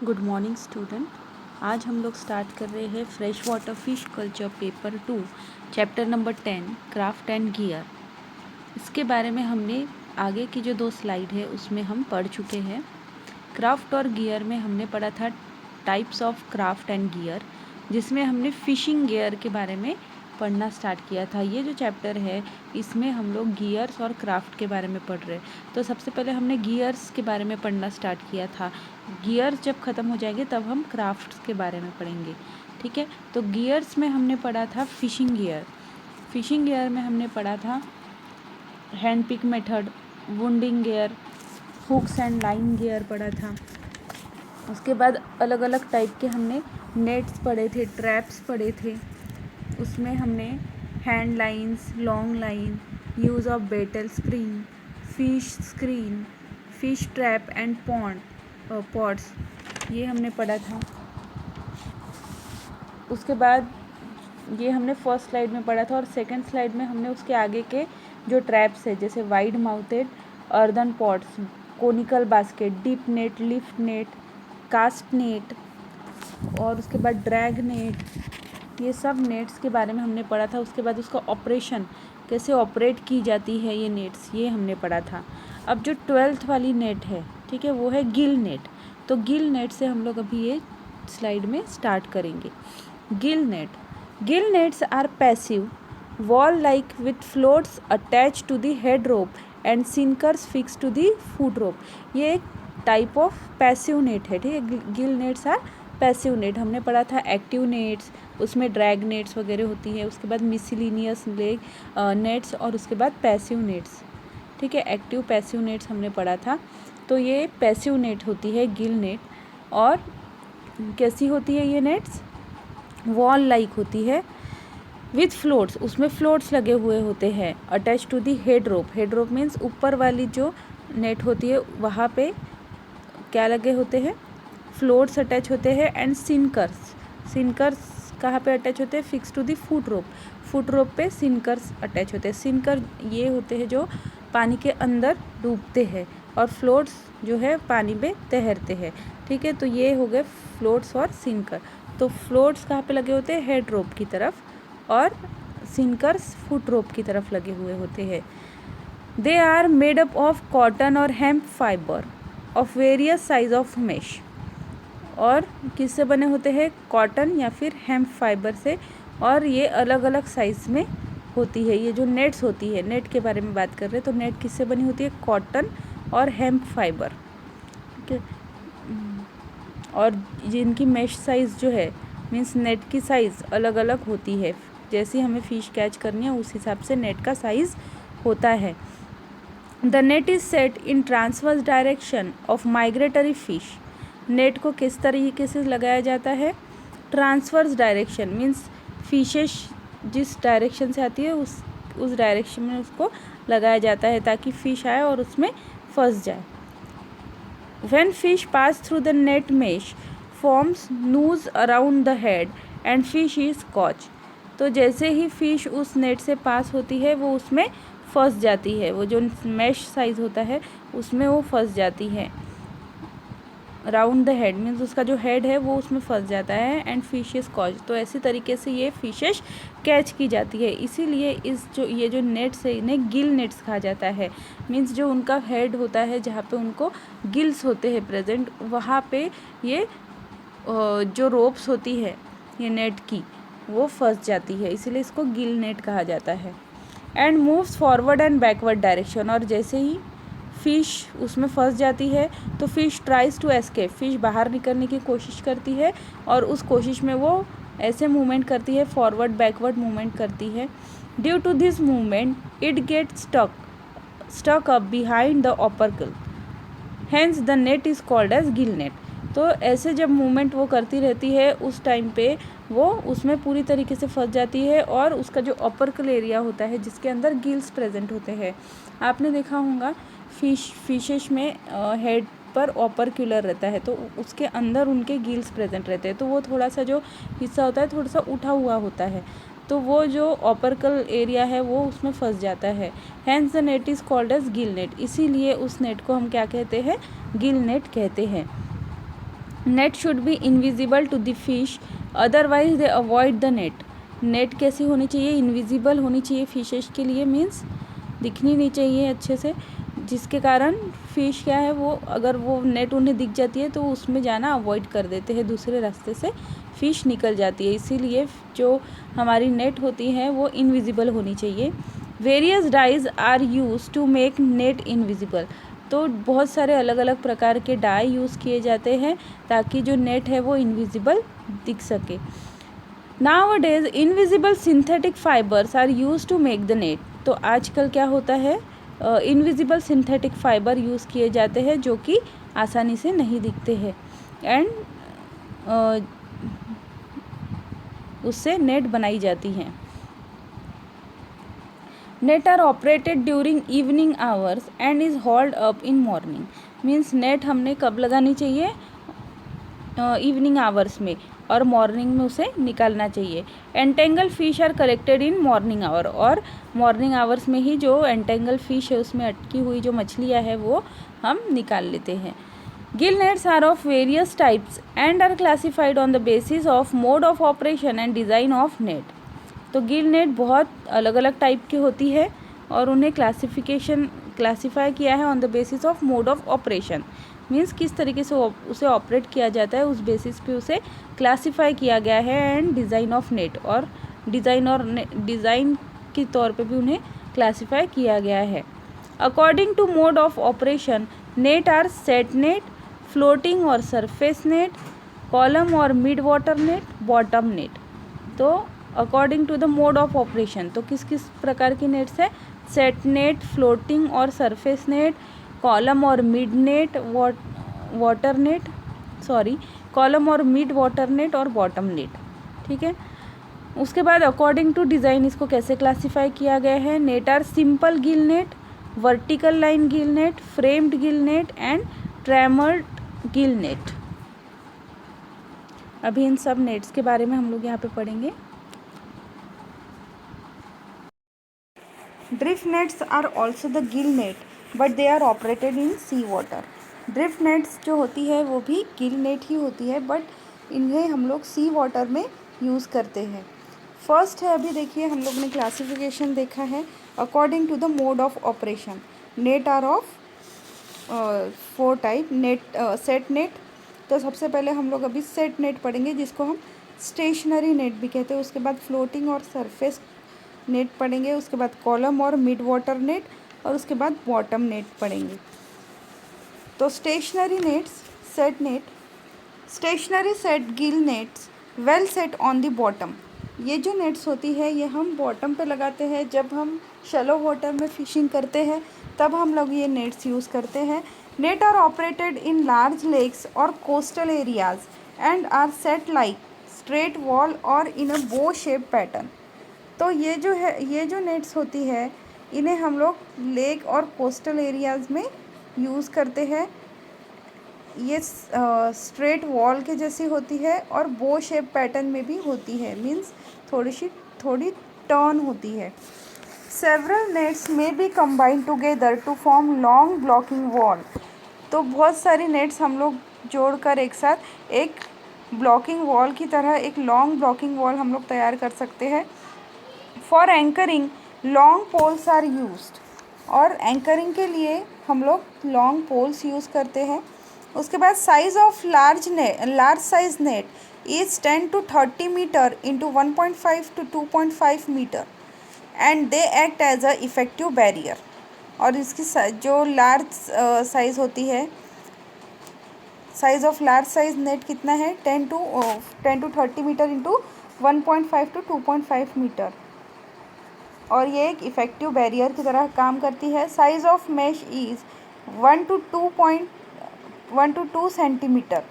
Good morning student. आज हम लोग स्टार्ट कर रहे हैं fresh water fish culture paper 2 chapter number 10 craft and gear. इसके बारे में हमने आगे की जो 2 स्लाइड है उसमें हम पढ़ चुके हैं। क्राफ्ट और गियर में हमने पढ़ा था types of craft and gear, जिसमें हमने फिशिंग गियर के बारे में पढ़ना स्टार्ट किया था। ये जो चैप्टर है इसमें हम लोग गियर्स और क्राफ्ट के बारे में पढ़ रहे हैं। तो सबसे पहले हमने गियर्स के बारे में पढ़ना स्टार्ट किया था। गियर्स जब ख़त्म हो जाएंगे तब हम क्राफ्ट्स के बारे में पढ़ेंगे, ठीक है। तो गियर्स में हमने पढ़ा था फिशिंग गियर। फिशिंग गियर में हमने पढ़ा था hand pick method, wounding gear, hooks and line gear पढ़ा था। उसके बाद अलग अलग टाइप के हमने नेट्स पढ़े थे, ट्रैप्स पढ़े थे। उसमें हमने hand lines, long line, use of betel screen, fish trap and pots, ये हमने पढ़ा था। उसके बाद ये हमने फर्स्ट स्लाइड में पढ़ा था और सेकंड स्लाइड में हमने उसके आगे के जो ट्रैप्स है जैसे wide mouthed earthen pots, conical basket, deep net, lift net, cast net और उसके बाद ड्रैग नेट, ये सब नेट्स के बारे में हमने पढ़ा था। उसके बाद उसका ऑपरेशन कैसे ऑपरेट की जाती है ये नेट्स, ये हमने पढ़ा था। अब जो 12th वाली नेट है, ठीक है, वो है गिल नेट। तो गिल नेट से हम लोग अभी ये स्लाइड में स्टार्ट करेंगे। Gill nets are passive wall like with floats attached to the head rope and sinkers fix to the foot rope. ये एक टाइप ऑफ पैसिव नेट है, ठीक है। Gill nets are passive net. हमने पढ़ा था एक्टिव नेट्स, उसमें drag nets वगैरह होती है। उसके बाद मिसलिनियस नेट्स और उसके बाद पैसिव नेट्स, ठीक है। एक्टिव पैसिव नेट्स हमने पढ़ा था। तो ये पैसिव नेट होती है गिल नेट। और कैसी होती है ये नेट्स? वॉल लाइक होती है विथ फ्लोट्स, उसमें फ्लोट्स लगे हुए होते हैं। Attach to the head rope means ऊपर वाली जो नेट होती है वहाँ पे क्या लगे होते हैं? फ्लोट्स अटैच होते हैं। एंड सिनकर्स कहाँ पे अटैच होते हैं? फिक्स टू दी फुट रोप पे सिनकर्स अटैच होते हैं। सिनकर ये होते हैं जो पानी के अंदर डूबते हैं और फ्लोट्स जो है पानी में तैरते हैं, ठीक है। तो ये हो गए फ्लोट्स और सिनकर। तो फ्लोट्स कहाँ पे लगे होते हैं? हेड रोप की तरफ और सिनकर्स फुट रोप की तरफ लगे हुए होते हैं। They are made up of cotton और hemp fibre of various size of mesh. और किससे बने होते हैं? कॉटन या फिर हेम्प फाइबर से। और ये अलग अलग साइज़ में होती है। ये जो नेट्स होती है, नेट के बारे में बात कर रहे हैं, तो नेट किससे बनी होती है? कॉटन और हेम्प फाइबर, ठीक है। और जिनकी मेश साइज़ जो है मीन्स नेट की साइज़ अलग अलग होती है। जैसी हमें फ़िश कैच करनी है उस हिसाब से नेट का साइज़ होता है। The net is set in transverse direction of migratory fish. Net को किस तरीके से लगाया जाता है? ट्रांसवर्स डायरेक्शन मीन्स फिशेस जिस डायरेक्शन से आती है उस डायरेक्शन में उसको लगाया जाता है ताकि फ़िश आए और उसमें फंस जाए। When fish pass through the net mesh forms noose around the head and fish is caught. तो जैसे ही फ़िश उस नेट से पास होती है वो उसमें फंस जाती है। वो जो मैश साइज़ होता है उसमें वो फंस जाती है। राउंड द हेड मीन्स उसका जो हेड है वो उसमें फंस जाता है। एंड फिश इज कॉच, तो ऐसी तरीके से ये फिशेस कैच की जाती है। इसीलिए ये जो नेट्स है इन्हें गिल नेट्स कहा जाता है। मीन्स जो उनका हेड होता है जहाँ पे उनको गिल्स होते हैं प्रेजेंट, वहाँ पे ये जो रोप्स होती है ये नेट की वो फंस जाती है, इसीलिए इसको गिल नेट कहा जाता है। And moves forward and backward direction. और जैसे ही फ़िश उसमें फंस जाती है तो fish tries to escape, fish बाहर निकलने की कोशिश करती है और उस कोशिश में वो ऐसे मूवमेंट करती है, फॉरवर्ड बैकवर्ड मूवमेंट करती है। Due to this movement it get stuck up behind the operculum, hence the net is called as gill net. तो ऐसे जब मूवमेंट वो करती रहती है उस टाइम पे वो उसमें पूरी तरीके से फंस जाती है और उसका जो ऑपरकल एरिया होता है जिसके अंदर गिल्स प्रेजेंट होते हैं, आपने देखा होगा फिशेस में हेड पर ऑपरक्यूलर रहता है तो उसके अंदर उनके गिल्स प्रेजेंट रहते हैं। तो वो थोड़ा सा जो हिस्सा होता है थोड़ा सा उठा हुआ होता है, तो वो जो ऑपरकल एरिया है वो उसमें फंस जाता है। Hence the net is called as gill net, इसीलिए उस नेट को हम क्या कहते हैं? गिल नेट कहते हैं। Net should be invisible to the fish, otherwise they avoid the net. Net कैसी होनी चाहिए? इनविजिबल होनी चाहिए फिशेस के लिए, मीन्स दिखनी नहीं चाहिए अच्छे से, जिसके कारण फिश क्या है वो, अगर वो नेट उन्हें दिख जाती है तो उसमें जाना अवॉइड कर देते हैं, दूसरे रास्ते से फ़िश निकल जाती है। इसीलिए जो हमारी नेट होती है वो इनविजिबल होनी चाहिए। Various dyes are use to make net invisible. तो बहुत सारे अलग अलग प्रकार के डाई यूज़ किए जाते हैं ताकि जो नेट है वो इनविजिबल दिख सके। Nowadays invisible synthetic fibres are use to make the net. तो आजकल क्या होता है, इनविजिबल सिंथेटिक फाइबर यूज़ किए जाते हैं जो कि आसानी से नहीं दिखते हैं, एंड उससे नेट बनाई जाती हैं। Net are operated during evening hours and is hauled up in morning. Means net हमने कब लगानी चाहिए? इवनिंग आवर्स में, और मॉर्निंग में उसे निकालना चाहिए। Entangle fish are collected in morning hour, और मॉर्निंग आवर्स में ही जो एंटेंगल फिश है उसमें अटकी हुई जो मछलियाँ है वो हम निकाल लेते हैं। Gill nets are of various types and are classified on the basis of mode of operation and design of net. तो गिल नेट बहुत अलग अलग टाइप की होती है और उन्हें क्लासीफाई किया है on the basis of mode of operation. Means किस तरीके से उसे ऑपरेट किया जाता है उस बेसिस पे उसे क्लासीफाई किया गया है, एंड डिज़ाइन ऑफ नेट, और डिज़ाइन के तौर पे भी उन्हें क्लासीफाई किया गया है। According to mode of operation net are set net, floating और सरफेस नेट, कॉलम और mid water net, bottom net. तो according to the mode of operation तो किस किस प्रकार की नेट्स है? सेट नेट, फ्लोटिंग और सरफेस नेट, कॉलम और mid net, water net, column और मिड वाटर नेट और बॉटम नेट। ठीक है। उसके बाद अकॉर्डिंग टू डिज़ाइन इसको कैसे क्लासीफाई किया गया है? Net are simple gill net, vertical line gill net, framed gill net and trammelled gill net. अभी इन सब नेट्स के बारे में हम लोग यहाँ पे पढ़ेंगे। Drift nets are also the gill net but they are operated in sea water. Drift nets जो होती है वो भी गिल नेट ही होती है, बट इन्हें हम लोग सी वाटर में यूज़ करते हैं। फर्स्ट है, अभी देखिए हम लोग ने क्लासिफिकेशन देखा है according to the mode of operation. Net are of 4 type. Set net, तो सबसे पहले हम लोग अभी सेट नेट पढ़ेंगे जिसको हम स्टेशनरी नेट भी कहते हैं। उसके बाद फ्लोटिंग और सरफेस नेट पढ़ेंगे, उसके बाद कॉलम और मिड वाटर नेट, और उसके बाद बॉटम नेट पढ़ेंगे। तो stationary nets, set net, stationary set gill nets well set on the bottom. ये जो नेट्स होती है ये हम बॉटम पे लगाते हैं। जब हम शैलो वाटर में फिशिंग करते हैं तब हम लोग ये नेट्स यूज़ करते हैं। Net are operated in large lakes और coastal areas and are set like straight wall और इन अ बो शेप पैटर्न। तो ये जो नेट्स होती है इन्हें हम लोग लेक और कोस्टल एरियाज़ में यूज़ करते हैं। ये स्ट्रेट वॉल के जैसी होती है और बो शेप पैटर्न में भी होती है, मीन्स थोड़ी टर्न होती है। Several nets may be combine together to form long blocking wall. तो बहुत सारी नेट्स हम लोग जोड़कर एक साथ एक ब्लॉकिंग वॉल की तरह एक लॉन्ग ब्लॉकिंग वॉल हम लोग तैयार कर सकते हैं। For anchoring long poles are used, और एंकरिंग के लिए हम लोग लॉन्ग पोल्स यूज़ करते हैं। उसके बाद size of large size net is 10 to 30 metre into 1.5 to 2.5 metre and they act as a effective barrier. और इसकी जो लार्ज साइज़ होती है, size of large size net कितना है? 10 to 30 metre into 1.5 to 2.5 metre, और ये एक इफ़ेक्टिव बैरियर की तरह काम करती है। Size of mesh is 1 to 2 centimetre.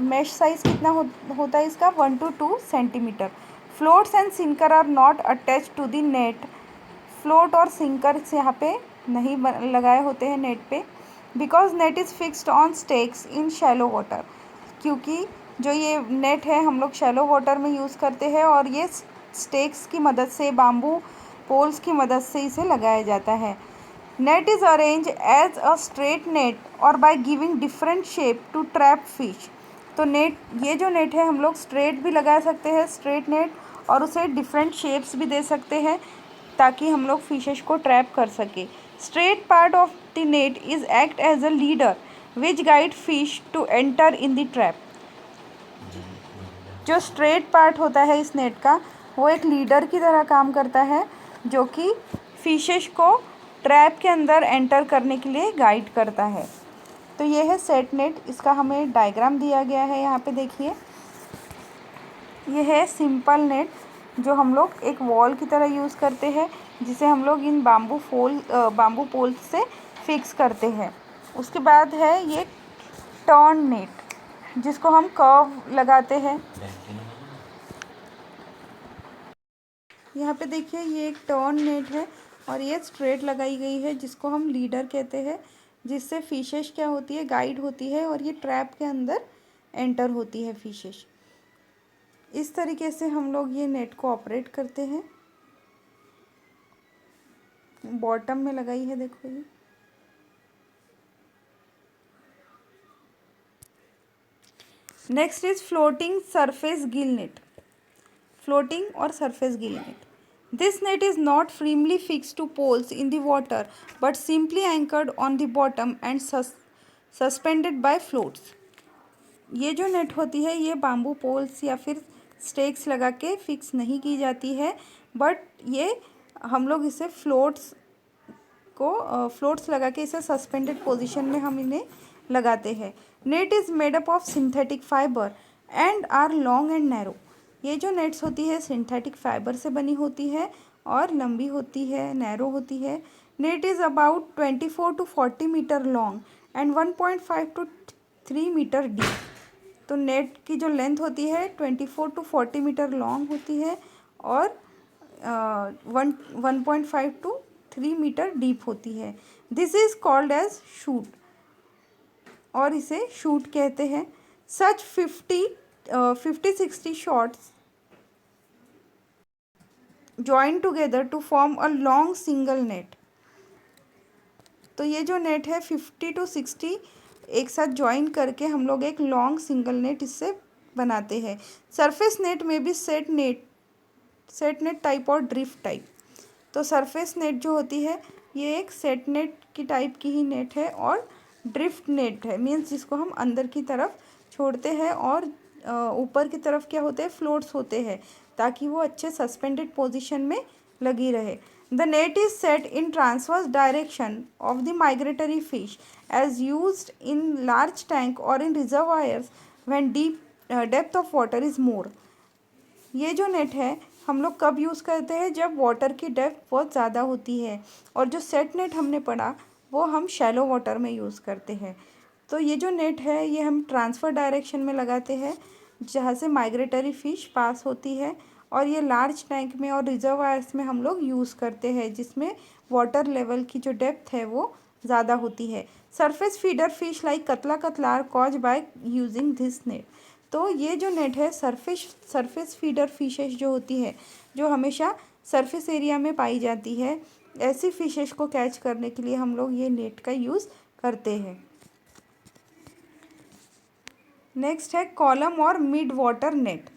Mesh size कितना होता है इसका? 1 to 2 centimetre. Floats and sinker are not attach to the net. Float और सिंकर्स यहाँ पे नहीं लगाए होते हैं नेट पे, because net is fixed on stakes in shallow water. क्योंकि जो ये नेट है हम लोग शैलो वाटर में यूज़ करते हैं और ये स्टेक्स की मदद से, बाम्बू पोल्स की मदद से इसे लगाया जाता है। Net is arrange as a straight net और by giving different shape to trap fish. तो नेट, ये जो नेट है हम लोग स्ट्रेट भी लगा सकते हैं, स्ट्रेट नेट, और उसे डिफरेंट शेप्स भी दे सकते हैं ताकि हम लोग फिशेस को ट्रैप कर सके। Straight part of the net is act as a leader which guide fish to enter in the trap. जो स्ट्रेट पार्ट होता है इस नेट का, वो एक लीडर की तरह काम करता है जो कि फिशेस को ट्रैप के अंदर एंटर करने के लिए गाइड करता है। तो ये है सेट नेट, इसका हमें डायग्राम दिया गया है यहाँ पे देखिए। ये है सिंपल नेट जो हम लोग एक वॉल की तरह यूज़ करते हैं, जिसे हम लोग इन बाम्बू पोल्स से फिक्स करते हैं। उसके बाद है ये टर्न नेट, जिसको हम कर्व लगाते हैं। यहाँ पे देखिए ये एक टर्न नेट है और ये स्ट्रेट लगाई गई है, जिसको हम लीडर कहते हैं, जिससे फिशेस क्या होती है, गाइड होती है और ये ट्रैप के अंदर एंटर होती है फिशेस। इस तरीके से हम लोग ये नेट को ऑपरेट करते हैं। बॉटम में लगाई है देखो ये। Next is floating surface gill net. Floating और surface gill net, this net is not firmly fixed to poles in the water but simply anchored on the bottom and suspended by floats। ये जो net होती है ये bamboo poles या फिर stakes लगा के फिक्स नहीं की जाती है, बट ये हम लोग इसे फ्लोट्स लगा के इसे सस्पेंडेड पोजीशन में हम इन्हें लगाते हैं। Net is made up of synthetic fibre and are long and narrow. ये जो नेट्स होती है सिंथेटिक फाइबर से बनी होती है और लंबी होती है, नैरो होती है। Net is about 24 to 40 metre long and 1.5 to 3 metre deep. तो नेट की जो लेंथ होती है 24 to 40 मीटर लॉन्ग होती है और 1.5 to 3 मीटर डीप होती है। This is called as shoot और इसे शूट कहते हैं। Such 50-60 shots join together to form a long single net. तो ये जो नेट है 50 to 60 एक साथ ज्वाइन करके हम लोग एक लॉन्ग सिंगल नेट इससे बनाते हैं। सरफेस नेट में भी सेट नेट टाइप और ड्रिफ्ट टाइप। तो सरफेस नेट जो होती है ये एक सेट नेट की टाइप की ही नेट है और ड्रिफ्ट नेट है, मीन्स जिसको हम अंदर की तरफ छोड़ते हैं और ऊपर की तरफ क्या होते हैं, फ्लोट्स होते हैं ताकि वो अच्छे सस्पेंडेड पोजीशन में लगी रहे। The net is set in transverse direction of the migratory fish as used in large tank और in reservoirs when depth of water is more. ये जो नेट है हम लोग कब यूज़ करते हैं, जब वाटर की डेप्थ बहुत ज़्यादा होती है, और जो सेट नेट हमने पढ़ा वो हम शैलो वाटर में यूज़ करते हैं। तो ये जो नेट है ये हम ट्रांसफ़र डायरेक्शन में लगाते हैं जहाँ से माइग्रेटरी फ़िश पास होती है, और ये लार्ज टैंक में और रिजर्वायर्स में हम लोग यूज़ करते हैं जिसमें वाटर लेवल की जो डेप्थ है वो ज़्यादा होती है। Surface feeder fish like catla कतलार caught by using this net. तो ये जो नेट है सरफेस फीडर फिशेस जो होती है, जो हमेशा सरफेस एरिया में पाई जाती है, ऐसी फिशेस को कैच करने के लिए हम लोग ये नेट का यूज़ करते हैं। नेक्स्ट है कॉलम और मिड वाटर नेट।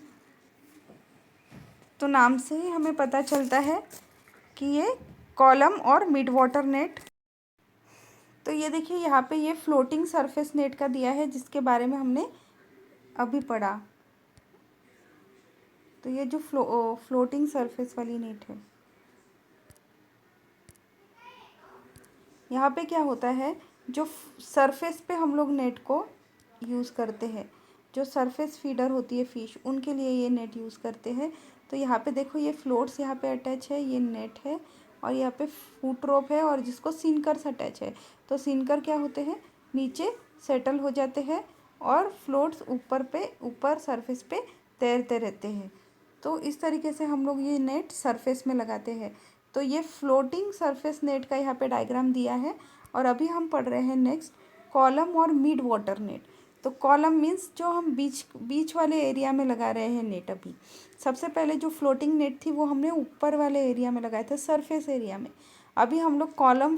तो नाम से ही हमें पता चलता है कि ये कॉलम और मिड वाटर नेट। तो ये देखिए यहाँ पे ये फ्लोटिंग सरफेस नेट का दिया है जिसके बारे में हमने अभी पढ़ा। तो ये जो फ्लोटिंग सरफेस वाली नेट है, यहाँ पे क्या होता है, जो सरफेस पे हम लोग नेट को यूज़ करते हैं, जो सरफेस फीडर होती है फ़िश उनके लिए ये नेट यूज़ करते हैं। तो यहाँ पे देखो ये फ्लोट्स यहाँ पे अटैच है, ये नेट है, और यहाँ पे फुट रोप है और जिसको सिनकर्स अटैच है। तो सिनकर क्या होते हैं, नीचे सेटल हो जाते हैं और फ्लोट्स ऊपर सरफेस पे तैरते रहते हैं। तो इस तरीके से हम लोग ये नेट सरफेस में लगाते हैं। तो ये फ्लोटिंग सरफेस नेट का यहाँ पे डायग्राम दिया है। और अभी हम पढ़ रहे हैं नेक्स्ट कॉलम और मिड वाटर नेट। तो कॉलम मीन्स जो हम बीच वाले एरिया में लगा रहे हैं नेट। अभी सबसे पहले जो फ्लोटिंग नेट थी वो हमने ऊपर वाले एरिया में लगाया था, सरफेस एरिया में। अभी हम लोग कॉलम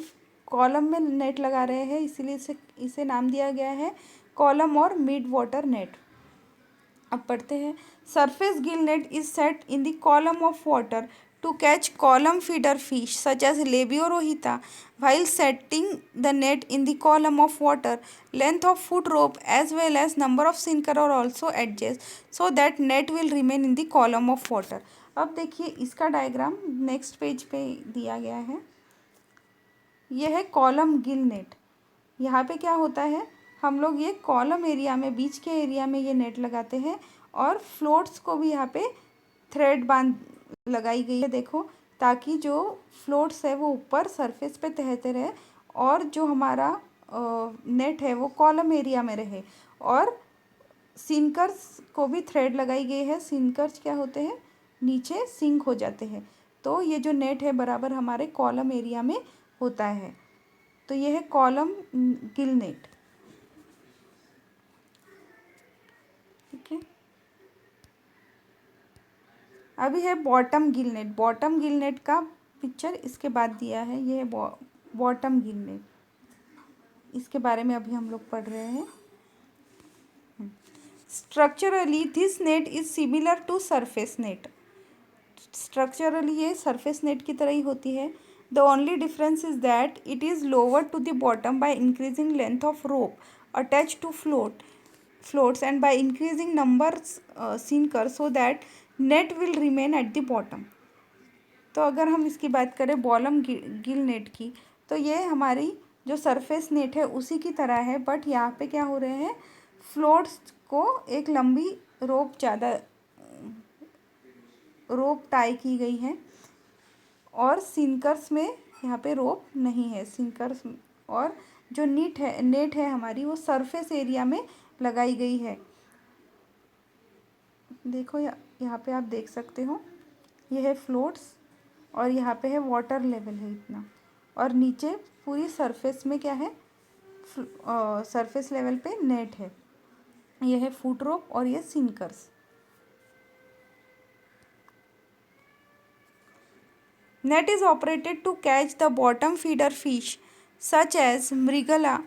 कॉलम में नेट लगा रहे हैं, इसीलिए इसे नाम दिया गया है कॉलम और मिड वाटर नेट। अब पढ़ते हैं। Surface gill net is set in the column of water to catch column feeder fish such as Labiorhita. While setting the net in the column of water, length of foot rope as well as number of sinker are also adjusted so that net will remain in the column of water. अब देखिए इसका diagram next page पे दिया गया है। यह है column Gill net. यहाँ पे क्या होता है, हम लोग ये कॉलम एरिया में, बीच के एरिया में ये नेट लगाते हैं और फ्लोट्स को भी यहाँ पे थ्रेड बांध लगाई गई है, देखो, ताकि जो फ्लोट्स है वो ऊपर सरफेस पे तैरते रहे और जो हमारा नेट है वो कॉलम एरिया में रहे। और सिंकर्स को भी थ्रेड लगाई गई है। सिंकर्स क्या होते हैं, नीचे सिंक हो जाते हैं, तो ये जो नेट है बराबर हमारे कॉलम एरिया में होता है। तो ये है कॉलम गिल नेट। ठीक है, अभी है bottom Gill net. Bottom Gill net का पिक्चर इसके बाद दिया है। ये है बॉटम गिल नेट, इसके बारे में अभी हम लोग पढ़ रहे हैं। Structurally this net is similar to surface net. Structurally ये सरफेस नेट की तरह ही होती है। The only difference is that it is lower to the bottom by increasing length of rope attach to floats and by increasing numbers sinker so that net will remain at the bottom. तो अगर हम इसकी बात करें bottom Gill net की, तो ये हमारी जो सरफेस नेट है उसी की तरह है, बट यहाँ पे क्या हो रहे हैं, फ्लोट्स को एक लंबी रोप टाई की गई है और सिंकर्स में यहाँ पे रोप नहीं है। सिंकर्स और जो नेट है हमारी वो सरफेस एरिया में लगाई गई है। देखो यहाँ पे आप देख सकते हो, ये है फ्लोट्स और यहाँ पे है वाटर लेवल है इतना, और नीचे पूरी सरफेस में क्या है, सरफेस लेवल पे नेट है। ये है फुट रोप और ये sinkers. Net is operated to catch the bottom feeder fish such as mrigal,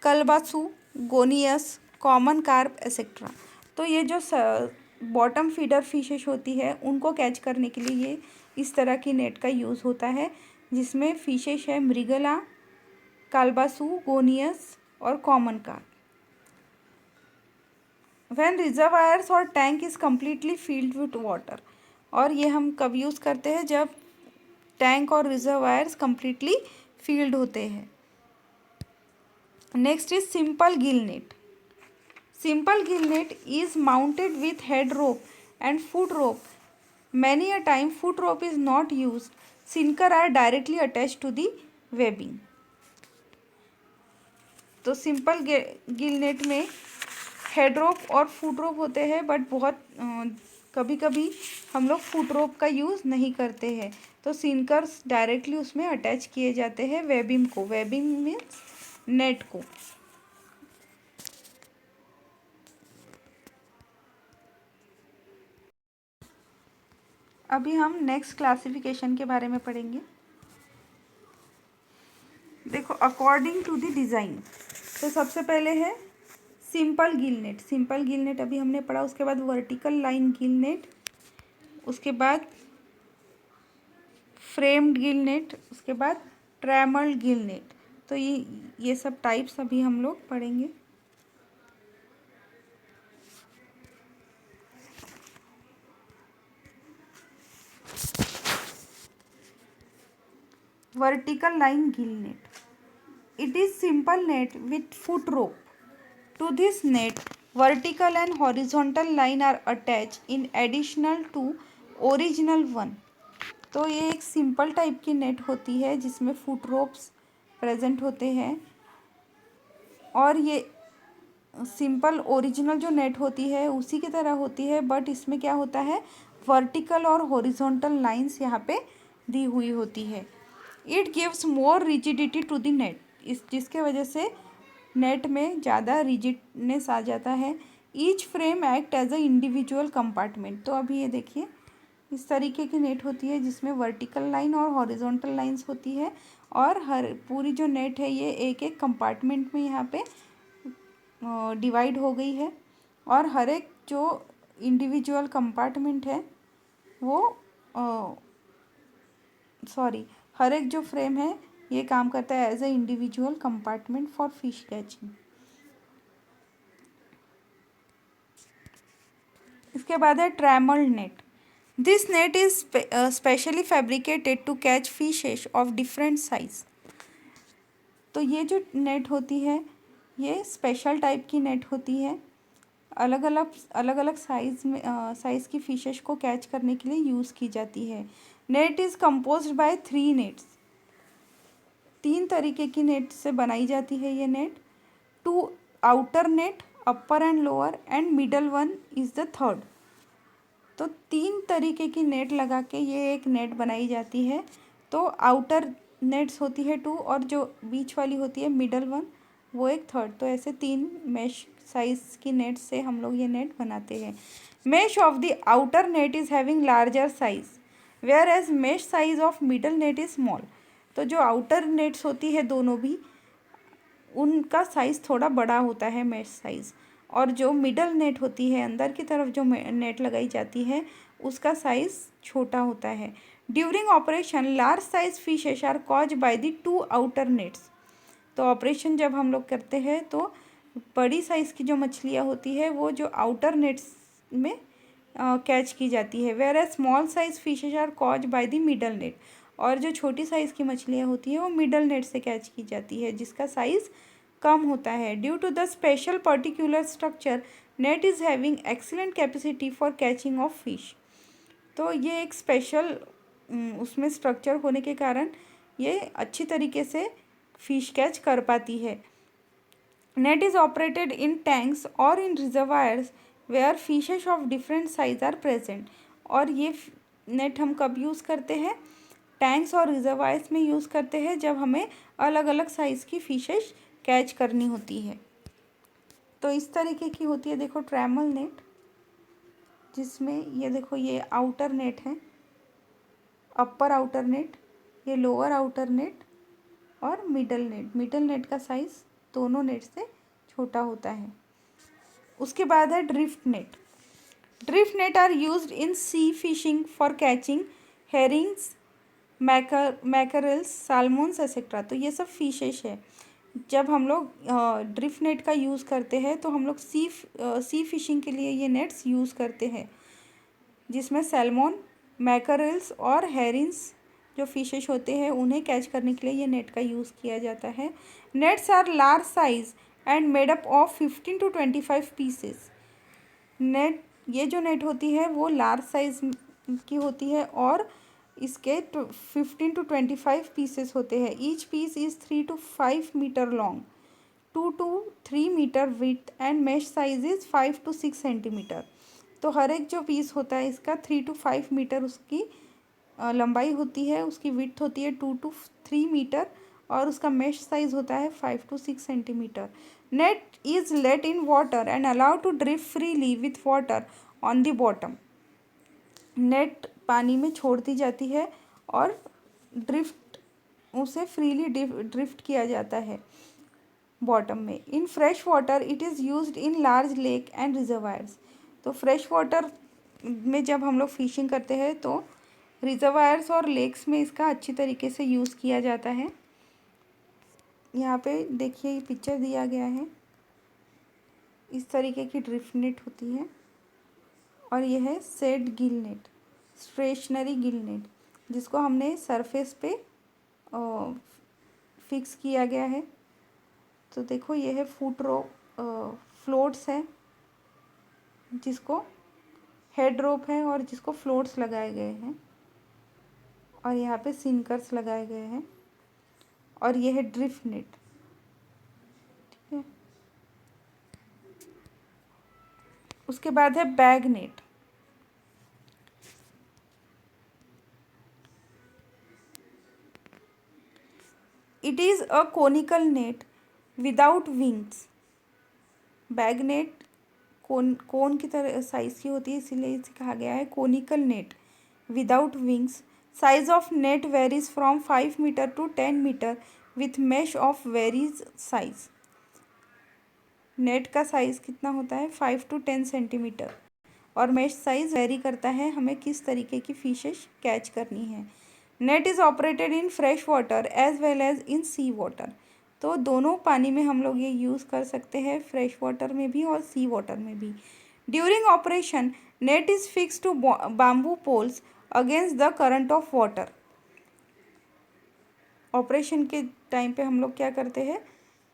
calbasu, gonius, common carp etcetera. तो ये जो बॉटम फीडर फिशेस होती है उनको कैच करने के लिए ये इस तरह की नेट का यूज़ होता है, जिसमें फिशेस है मृगला, कालबासू, गोनियस और कॉमन कार्प। व्हेन रिजर्वायर्स और tank is completely field with water. और ये हम कब यूज़ करते हैं, जब टैंक और रिजर्वायर्स कम्प्लीटली फील्ड होते हैं। Next is simple gill net. Simple gill net is mounted with head rope and foot rope. Many a time foot rope is not used. Sinker are directly attached to the webbing. तो simple gill net में head रोप और foot रोप होते हैं, but बहुत कभी कभी हम लोग फुट रोप का यूज़ नहीं करते हैं, तो सिंकर्स डायरेक्टली उसमें अटैच किए जाते हैं वेबिंग को। वेबिंग मीन्स नेट को। अभी हम नेक्स्ट क्लासिफिकेशन के बारे में पढ़ेंगे। देखो, अकॉर्डिंग टू द डिज़ाइन, तो सबसे पहले है simple gill net. Simple gill net अभी हमने पढ़ा, उसके बाद वर्टिकल लाइन गिल नेट, उसके बाद फ्रेम्ड गिल नेट, उसके बाद ट्रैमल्ड गिल नेट। तो ये सब टाइप्स अभी हम लोग पढ़ेंगे। Vertical line gill net. It is simple net with foot rope. To this net, vertical and horizontal line are attached in additional to original one. तो ये एक सिंपल टाइप की नेट होती है जिसमें फुट रोप्स प्रेजेंट होते हैं, और ये सिंपल ओरिजिनल जो नेट होती है उसी की तरह होती है, बट इसमें क्या होता है, वर्टिकल और हॉरिजॉन्टल लाइंस यहाँ पे दी हुई होती है। It gives more rigidity to the net, जिसके वजह से नेट में ज़्यादा रिजिडनेस आ जाता है। Each frame act as a individual compartment. तो अभी ये देखिए, इस तरीके की नेट होती है जिसमें वर्टिकल लाइन और हॉरिजॉन्टल लाइंस होती है, और हर पूरी जो नेट है ये एक एक कंपार्टमेंट में यहाँ पे डिवाइड हो गई है, और हर एक जो इंडिविजुअल कंपार्टमेंट है वो हर एक जो फ्रेम है ये काम करता है as a individual compartment for fish catching. इसके बाद है trammel net. This net is specially fabricated to catch fishes of different size. तो ये जो नेट होती है ये स्पेशल टाइप की नेट होती है, अलग अलग साइज़ की फिशेस को कैच करने के लिए यूज़ की जाती है। Net is composed bye 3 nets. 3 तरीके की नेट से बनाई जाती है ये net. 2 outer net, upper and lower, and middle one is the third. तो 3 तरीके की नेट लगा के ये एक नेट बनाई जाती है। तो आउटर नेट्स होती है 2, और जो बीच वाली होती है मिडल वन वो एक थर्ड। तो ऐसे 3 मेश साइज की नेट से हम लोग ये नेट बनाते हैं। Mesh of the outer net is having larger size whereas mesh size of middle net is small. तो जो आउटर नेट्स होती है दोनों भी, उनका साइज़ थोड़ा बड़ा होता है मेश साइज़, और जो मिडल नेट होती है अंदर की तरफ जो नेट लगाई जाती है उसका साइज़ छोटा होता है। During operation large size fishes are caught by the 2 outer nets. तो ऑपरेशन जब हम लोग करते हैं तो बड़ी साइज़ की जो मछलियाँ होती है वो जो आउटर नेट्स में कैच की जाती है, whereas small size fishes are caught by the middle net. और जो छोटी साइज़ की मछलियाँ होती है वो मिडल नेट से कैच की जाती है जिसका साइज़ कम होता है। Due to the special particular structure net is having excellent capacity for catching of fish. तो ये एक स्पेशल उसमें स्ट्रक्चर होने के कारण ये अच्छी तरीके से फिश कैच कर पाती है। Net is operated in tanks और in reservoirs where fishes of different size are present. और ये नेट हम कब यूज़ करते हैं? टैंक्स और रिजर्वायर्स में यूज़ करते हैं जब हमें अलग अलग साइज़ की फिशेस कैच करनी होती है। तो इस तरीके की होती है देखो ट्रैमल नेट, जिसमें ये देखो ये आउटर नेट है, अपर आउटर नेट, ये लोअर आउटर नेट और मिडल नेट। मिडल नेट का साइज़ दोनों नेट से छोटा होता है। उसके बाद है drift net. Drift net are used in sea fishing for catching herrings, mackerels, salmons etcetera. तो ये सब फिशेस है। जब हम लोग ड्रिफ्ट नेट का यूज़ करते हैं तो हम लोग सी फिशिंग के लिए ये नेट्स यूज़ करते हैं, जिसमें सैल्मोन, मैकरेल्स और हेरिंग्स जो फिशेस होते हैं उन्हें कैच करने के लिए ये नेट का यूज़ किया जाता है। Nets are large size and made up of 15 to 25 pieces. ये जो नेट होती है वो लार्ज साइज की होती है और इसके 15 to 25 पीसेस होते हैं। Each piece is 3 to 5 metre long, 2 to 3 metre width and mesh size is 5 to 6 centimetre. तो हर एक जो पीस होता है इसका 3 to 5 मीटर उसकी लंबाई होती है, उसकी विड्थ होती है 2 to 3 मीटर, और उसका मेश साइज होता है 5 to 6 centimetre. Net is let in water and allowed to drift freely with water on the bottom. Net पानी में छोड़ दी जाती है और उसे फ्रीली ड्रिफ्ट किया जाता है बॉटम में। इन fresh water it is used in large lake and reservoirs. तो फ्रेश वाटर में जब हम लोग फिशिंग करते हैं तो रिजर्वायर्स और लेक्स में इसका अच्छी तरीके से यूज़ किया जाता है। यहाँ पे देखिए ये पिक्चर दिया गया है, इस तरीके की ड्रिफ्ट नेट होती है। और यह है set gill net, stationary gill net, जिसको हमने सरफेस पे फिक्स किया गया है। तो देखो ये है फुट रोप, फ्लोट्स है, जिसको हेड रोप है और जिसको फ्लोट्स लगाए गए हैं, और यहाँ पे सिंकर्स लगाए गए हैं। और ये है ड्रिफ्ट नेट, ठीक है। उसके बाद है bag net. It is a conical net without wings. Bag net cone की तरह साइज़ की होती है, इसीलिए इसे कहा गया है conical net without wings. Size of net varies from 5 meter to 10 meter with mesh of varies size. Net का साइज़ कितना होता है 5 to 10 सेंटीमीटर और मेश साइज़ वेरी करता है हमें किस तरीके की फिशेस कैच करनी है। Net is operated in fresh water as well as in sea water. तो दोनों पानी में हम लोग ये यूज़ कर सकते हैं, फ्रेश वाटर में भी और सी वाटर में भी। During operation net is fix to bamboo poles against the current of water. Operation के टाइम पे हम लोग क्या करते हैं,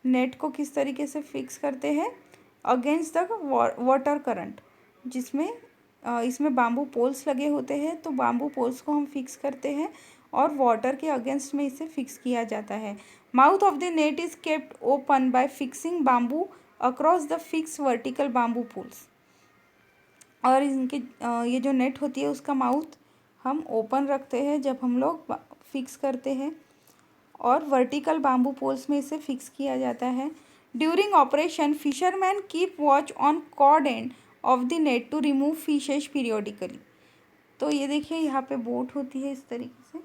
नेट को किस तरीके से फिक्स करते हैं अगेंस्ट द वाटर करंट, जिसमें इसमें बाम्बू पोल्स लगे होते हैं। तो बाम्बू पोल्स को हम फिक्स करते हैं और वाटर के अगेंस्ट में इसे फिक्स किया जाता है। Mouth of the net is kept open by fixing bamboo across the fix vertical bamboo poles. और इनके ये जो नेट होती है उसका माउथ हम ओपन रखते हैं जब हम लोग फिक्स करते हैं और वर्टिकल बाम्बू पोल्स में इसे फिक्स किया जाता है। During operation fisherman keep watch on cord end of the net to remove fishes periodically. तो ये देखिए यहाँ पे बोट होती है इस तरीके से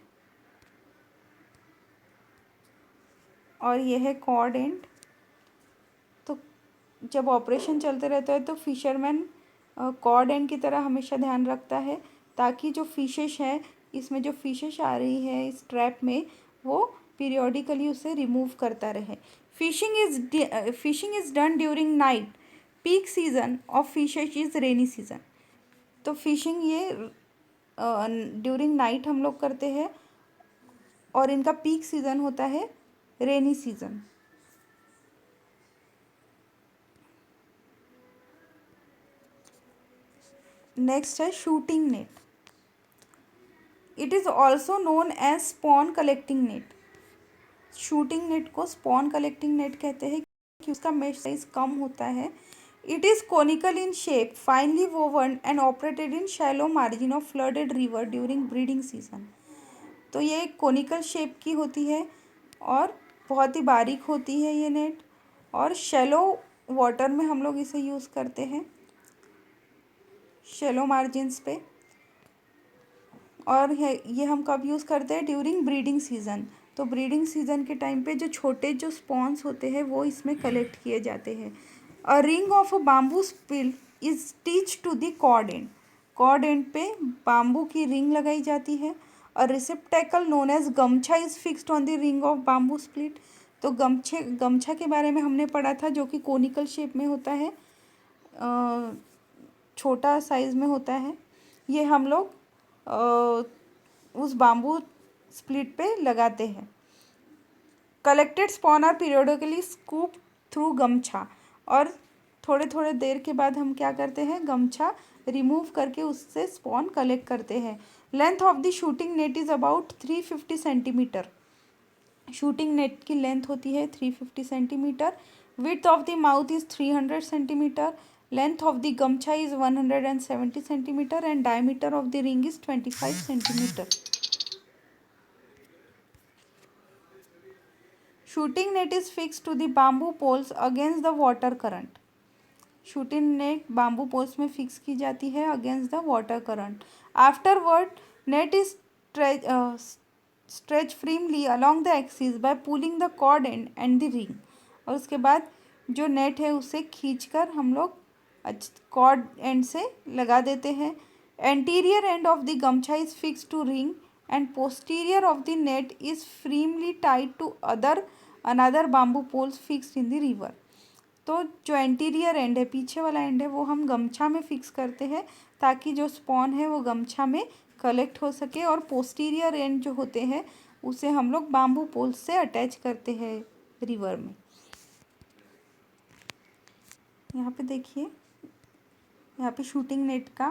और ये है कॉर्ड एंड। तो जब ऑपरेशन चलते रहता है तो फिशरमैन कॉर्ड एंड की तरह हमेशा ध्यान रखता है ताकि जो फिशेस है, इसमें जो फिशेस आ रही है इस ट्रैप में, वो पीरियोडिकली उसे रिमूव करता रहे। Fishing is done during night. Peak season off fishes is rainy season. तो फिशिंग ये ड्यूरिंग नाइट हम लोग करते हैं और इनका पीक सीज़न होता है रेनी सीज़न। नेक्स्ट है shooting net. It is also known as spawn collecting net. Shooting net को स्पॉन कलेक्टिंग नेट कहते हैं कि उसका मेश साइज कम होता है। It is conical in shape, finely woven and operated in shallow margin of flooded river during breeding season. तो ये एक कोनिकल शेप की होती है और बहुत ही बारीक होती है ये नेट, और शैलो वाटर में हम लोग इसे यूज़ करते हैं, शैलो मार्जिन्स पे। और ये हम कब यूज़ करते हैं, ड्यूरिंग ब्रीडिंग सीज़न। तो ब्रीडिंग सीज़न के टाइम पे जो छोटे जो स्पॉन्स होते हैं वो इसमें कलेक्ट किए जाते हैं। A ring of a bamboo spill is stitch to the cord end. Cord end पे बाम्बू की रिंग लगाई जाती है। A receptacle known as gamchha is fixed on the ring of bamboo split. तो गमछा के बारे में हमने पढ़ा था, जो कि कोनिकल शेप में होता है, छोटा साइज़ में होता है। ये हम लोग उस बाम्बू स्प्लिट पे लगाते हैं। Collected spawn are periodically scoop through gamchha. और थोड़े थोड़े देर के बाद हम क्या करते हैं, गमछा रिमूव करके उससे स्पॉन कलेक्ट करते हैं। Length of the shooting net is about 350 centimetre. Shooting net की लेंथ होती है 350 centimetre. Width of the mouth is 300 centimetre. Length of the gamchha is 170 centimetre and diameter of the ring is 25 centimetre. Shooting net is fix to the bamboo poles against the water current. Shooting net bamboo poles में fix की जाती है against the water current. Afterward net is stretch freely along the axis by pulling the cord and the ring. और उसके बाद जो net है उसे खींचकर हम लोग कॉर्ड एंड से लगा देते हैं। Anterior end of the gamchha is fix to ring and posterior of the net is freely tied to another bamboo poles fixed in the river. तो जो एंटीरियर एंड है, पीछे वाला एंड है, वो हम गमछा में फिक्स करते हैं ताकि जो स्पॉन है वो गमछा में कलेक्ट हो सके, और पोस्टीरियर एंड जो होते हैं उसे हम लोग बाम्बू पोल से अटैच करते हैं रिवर में। यहाँ पे देखिए, यहाँ पे शूटिंग नेट का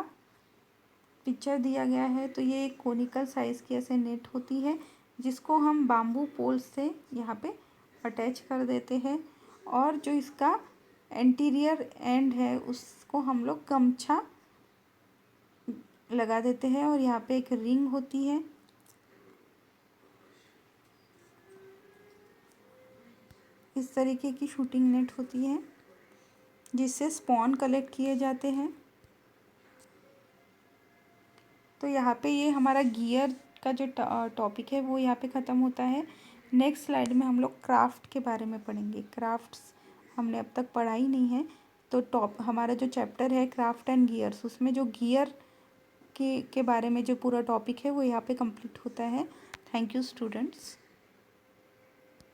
पिक्चर दिया गया है। तो ये एक कोनिकल साइज़ की ऐसे नेट होती है जिसको हम बाम्बू पोल से यहाँ पे अटैच कर देते हैं, और जो इसका एंटीरियर एंड है उसको हम लोग गमछा लगा देते हैं, और यहाँ पे एक रिंग होती है। इस तरीके की शूटिंग नेट होती है जिससे स्पॉन कलेक्ट किए जाते हैं। तो यहाँ पे ये हमारा गियर का जो टॉपिक है वो यहाँ पे ख़त्म होता है। नेक्स्ट स्लाइड में हम लोग क्राफ्ट के बारे में पढ़ेंगे। क्राफ्ट्स हमने अब तक पढ़ा ही नहीं है, तो हमारा जो चैप्टर है क्राफ्ट एंड गियर्स, उसमें जो गियर के बारे में जो पूरा टॉपिक है वो यहाँ पे कंप्लीट होता है। Thank you students.